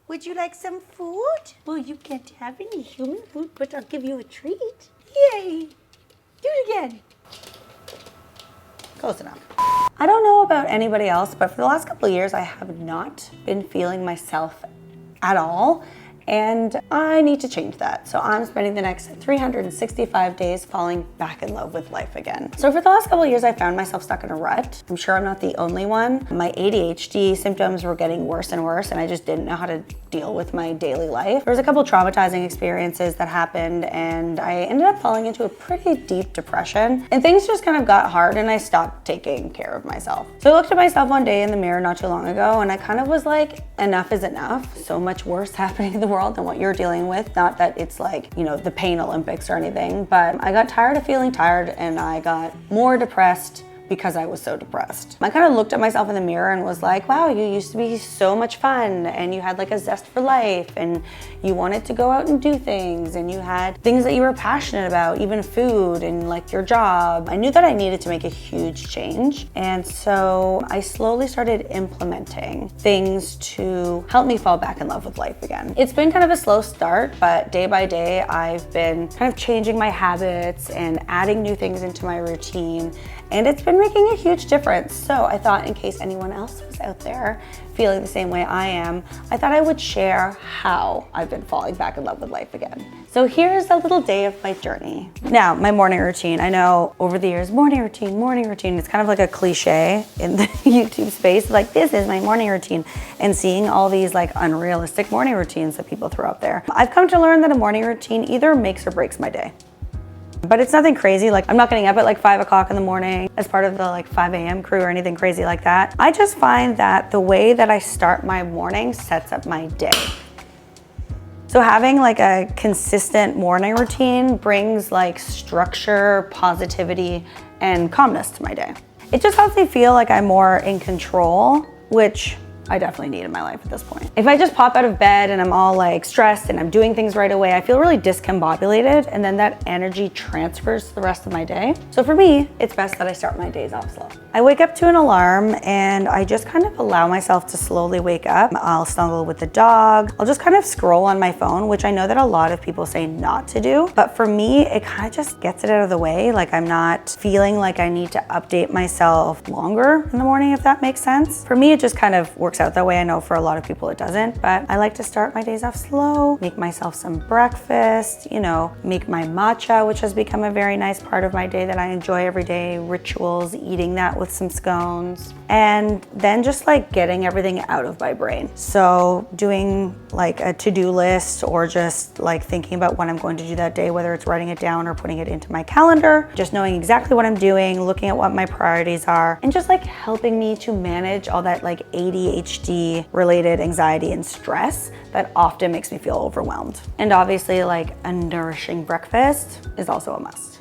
Would you like some food? Well, you can't have any human food, but I'll give you a treat. Yay! Do it again. Close enough. I don't know about anybody else, but for the last couple of years, I have not been feeling myself at all. And I need to change that. So I'm spending the next 365 days falling back in love with life again. So for the last couple of years, I found myself stuck in a rut. I'm sure I'm not the only one. My ADHD symptoms were getting worse and worse, and I just didn't know how to deal with my daily life. There was a couple traumatizing experiences that happened, and I ended up falling into a pretty deep depression. And things just kind of got hard, and I stopped taking care of myself. So I looked at myself one day in the mirror not too long ago, and I kind of was like, enough is enough. So much worse happening in the world than what you're dealing with. Not that it's like, you know, the pain Olympics or anything, but I got tired of feeling tired, and I got more depressed because I was so depressed. I kind of looked at myself in the mirror and was like, wow, you used to be so much fun, and you had like a zest for life, and you wanted to go out and do things, and you had things that you were passionate about, even food and like your job. I knew that I needed to make a huge change, and so I slowly started implementing things to help me fall back in love with life again. It's been kind of a slow start, but day by day I've been kind of changing my habits and adding new things into my routine, and it's been making a huge difference. So I thought, in case anyone else was out there feeling the same way I am, I thought I would share how I've been falling back in love with life again. So here's a little day of my journey. Now, my morning routine. I know over the years, morning routine, it's kind of like a cliche in the YouTube space. Like, this is my morning routine. And seeing all these like unrealistic morning routines that people throw out there. I've come to learn that a morning routine either makes or breaks my day. But it's nothing crazy. Like, I'm not getting up at like 5 o'clock in the morning as part of the like 5 a.m. crew or anything crazy like that. I just find that the way that I start my morning sets up my day. So having like a consistent morning routine brings like structure, positivity, and calmness to my day. It just helps me feel like I'm more in control, which I definitely need in my life at this point. If I just pop out of bed and I'm all like stressed and I'm doing things right away, I feel really discombobulated, and then that energy transfers to the rest of my day. So for me, it's best that I start my days off slow. I wake up to an alarm, and I just kind of allow myself to slowly wake up. I'll snuggle with the dog. I'll just kind of scroll on my phone, which I know that a lot of people say not to do, but for me, it kind of just gets it out of the way. Like, I'm not feeling like I need to update myself longer in the morning, if that makes sense. For me, it just kind of works out that way. I know for a lot of people it doesn't, but I like to start my days off slow, make myself some breakfast, you know, make my matcha, which has become a very nice part of my day that I enjoy every day, rituals, eating that with some scones, and then just like getting everything out of my brain. So doing like a to-do list, or just like thinking about what I'm going to do that day, whether it's writing it down or putting it into my calendar, just knowing exactly what I'm doing, looking at what my priorities are, and just like helping me to manage all that like ADHD related anxiety and stress that often makes me feel overwhelmed. And obviously, like, a nourishing breakfast is also a must.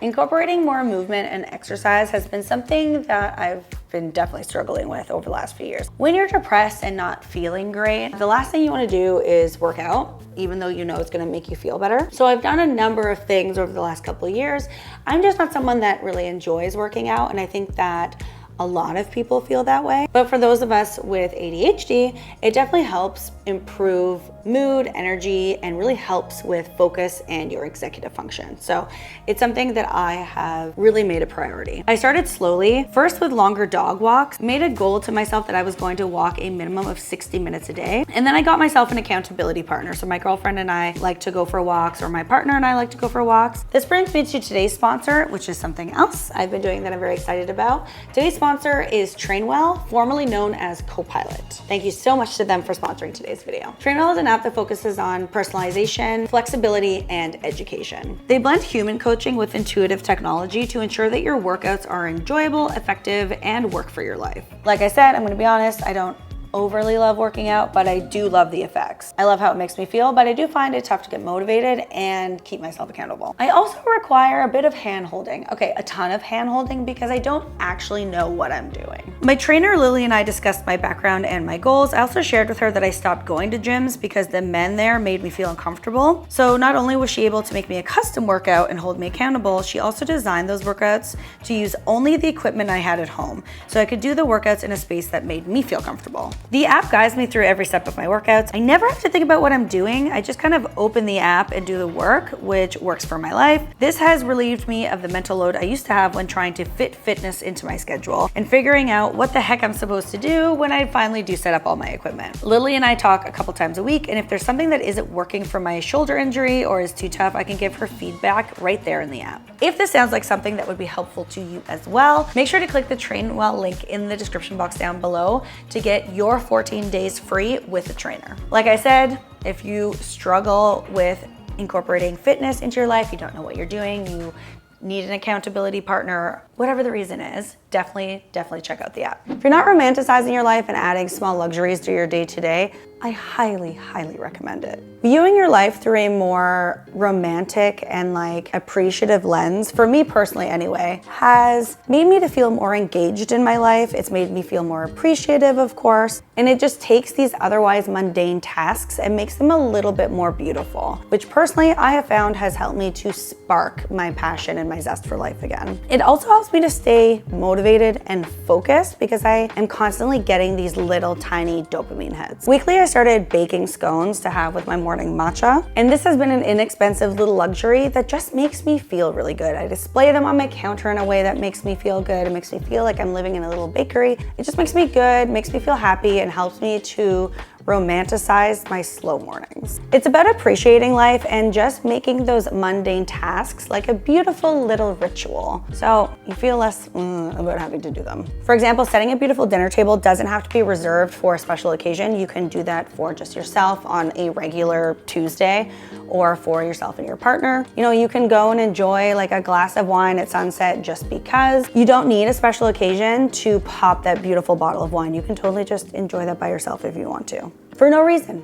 Incorporating more movement and exercise has been something that I've been definitely struggling with over the last few years. When you're depressed and not feeling great, the last thing you want to do is work out, even though you know it's going to make you feel better. So I've done a number of things over the last couple of years. I'm just not someone that really enjoys working out, and I think that a lot of people feel that way. But for those of us with ADHD, it definitely helps improve mood, energy, and really helps with focus and your executive function. So it's something that I have really made a priority. I started slowly, first with longer dog walks, made a goal to myself that I was going to walk a minimum of 60 minutes a day. And then I got myself an accountability partner. So my girlfriend and I like to go for walks, or my partner and I like to go for walks. This brings me to today's sponsor, which is something else I've been doing that I'm very excited about. Today's sponsor is Trainwell, formerly known as Copilot. Thank you so much to them for sponsoring today's video. Trainwell is an app that focuses on personalization, flexibility, and education. They blend human coaching with intuitive technology to ensure that your workouts are enjoyable, effective, and work for your life. Like I said, I'm gonna be honest, I don't overly love working out, but I do love the effects. I love how it makes me feel, but I do find it tough to get motivated and keep myself accountable. I also require a bit of hand holding. Okay, a ton of hand holding because I don't actually know what I'm doing. My trainer Lily and I discussed my background and my goals. I also shared with her that I stopped going to gyms because the men there made me feel uncomfortable. So not only was she able to make me a custom workout and hold me accountable, she also designed those workouts to use only the equipment I had at home, so I could do the workouts in a space that made me feel comfortable. The app guides me through every step of my workouts. I never have to think about what I'm doing. I just kind of open the app and do the work, which works for my life. This has relieved me of the mental load I used to have when trying to fit fitness into my schedule and figuring out what the heck I'm supposed to do when I finally do set up all my equipment. Lily and I talk a couple times a week, and if there's something that isn't working for my shoulder injury or is too tough, I can give her feedback right there in the app. If this sounds like something that would be helpful to you as well, make sure to click the Train Well link in the description box down below to get your 14 days free with a trainer. Like I said, if you struggle with incorporating fitness into your life, you don't know what you're doing, you need an accountability partner, whatever the reason is, definitely check out the app. If you're not romanticizing your life and adding small luxuries to your day-to-day, I highly recommend it. Viewing your life through a more romantic and appreciative lens, for me personally anyway, has made me to feel more engaged in my life. It's made me feel more appreciative, of course, and it just takes these otherwise mundane tasks and makes them a little bit more beautiful, which personally I have found has helped me to spark my passion and my zest for life again. It also helps me to stay motivated and focused because I am constantly getting these little tiny dopamine hits. Weekly, I started baking scones to have with my morning matcha, and this has been an inexpensive little luxury that just makes me feel really good. I display them on my counter in a way that makes me feel good. It makes me feel like I'm living in a little bakery. It just makes me good, makes me feel happy, and helps me to romanticize my slow mornings. It's about appreciating life and just making those mundane tasks like a beautiful little ritual, so you feel less about having to do them. For example, setting a beautiful dinner table doesn't have to be reserved for a special occasion. You can do that for just yourself on a regular Tuesday or for yourself and your partner. You know, you can go and enjoy a glass of wine at sunset just because. You don't need a special occasion to pop that beautiful bottle of wine. You can totally just enjoy that by yourself if you want to, for no reason,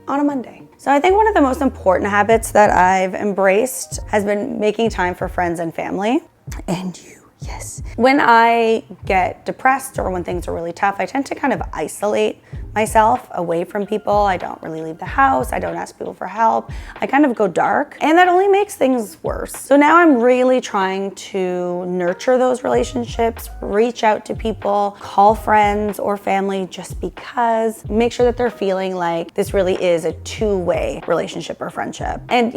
on a Monday. So I think one of the most important habits that I've embraced has been making time for friends and family. And you. Yes. When I get depressed or when things are really tough, I tend to kind of isolate myself away from people. I don't really leave the house. I don't ask people for help. I kind of go dark, and that only makes things worse. So now I'm really trying to nurture those relationships, reach out to people, call friends or family just because, make sure that they're feeling like this really is a two-way relationship or friendship. And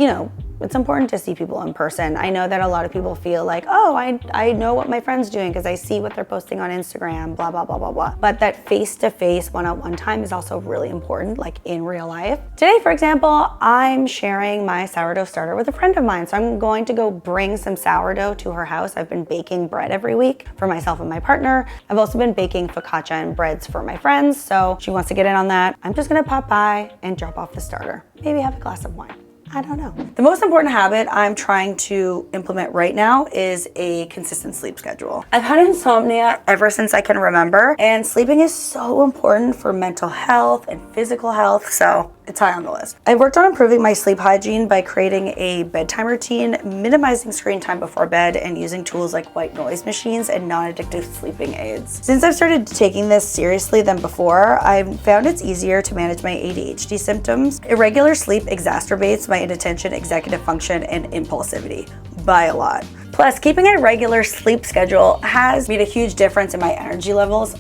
it's important to see people in person. I know that a lot of people feel like, oh, I know what my friend's doing because I see what they're posting on Instagram, blah, blah, blah, blah, blah. But that face-to-face, one-on-one time is also really important, like in real life. Today, for example, I'm sharing my sourdough starter with a friend of mine. So I'm going to go bring some sourdough to her house. I've been baking bread every week for myself and my partner. I've also been baking focaccia and breads for my friends. So she wants to get in on that. I'm just gonna pop by and drop off the starter. Maybe have a glass of wine. I don't know. The most important habit I'm trying to implement right now is a consistent sleep schedule. I've had insomnia ever since I can remember, and sleeping is so important for mental health and physical health, so it's high on the list. I've worked on improving my sleep hygiene by creating a bedtime routine, minimizing screen time before bed, and using tools like white noise machines and non-addictive sleeping aids. Since I've started taking this seriously than before, I've found it's easier to manage my ADHD symptoms. Irregular sleep exacerbates my inattention, executive function, and impulsivity by a lot. Plus, keeping a regular sleep schedule has made a huge difference in my energy levels,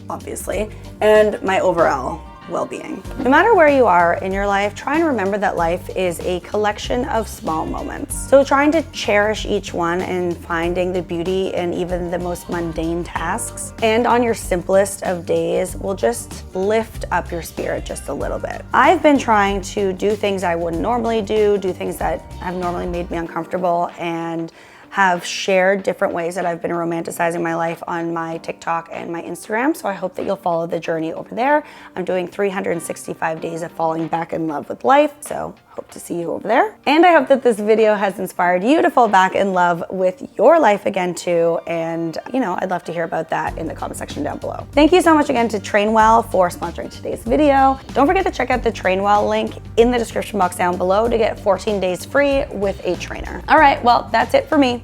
obviously, and my overall well-being. No matter where you are in your life, try and remember that life is a collection of small moments. So trying to cherish each one and finding the beauty in even the most mundane tasks and on your simplest of days will just lift up your spirit just a little bit. I've been trying to do things I wouldn't normally do things that have normally made me uncomfortable, and have shared different ways that I've been romanticizing my life on my TikTok and my Instagram. So I hope that you'll follow the journey over there. I'm doing 365 days of falling back in love with life. So Hope to see you over there. And I hope that this video has inspired you to fall back in love with your life again too. And you know, I'd love to hear about that in the comment section down below. Thank you so much again to Trainwell for sponsoring today's video. Don't forget to check out the Trainwell link in the description box down below to get 14 days free with a trainer. All right, well, that's it for me.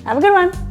Have a good one.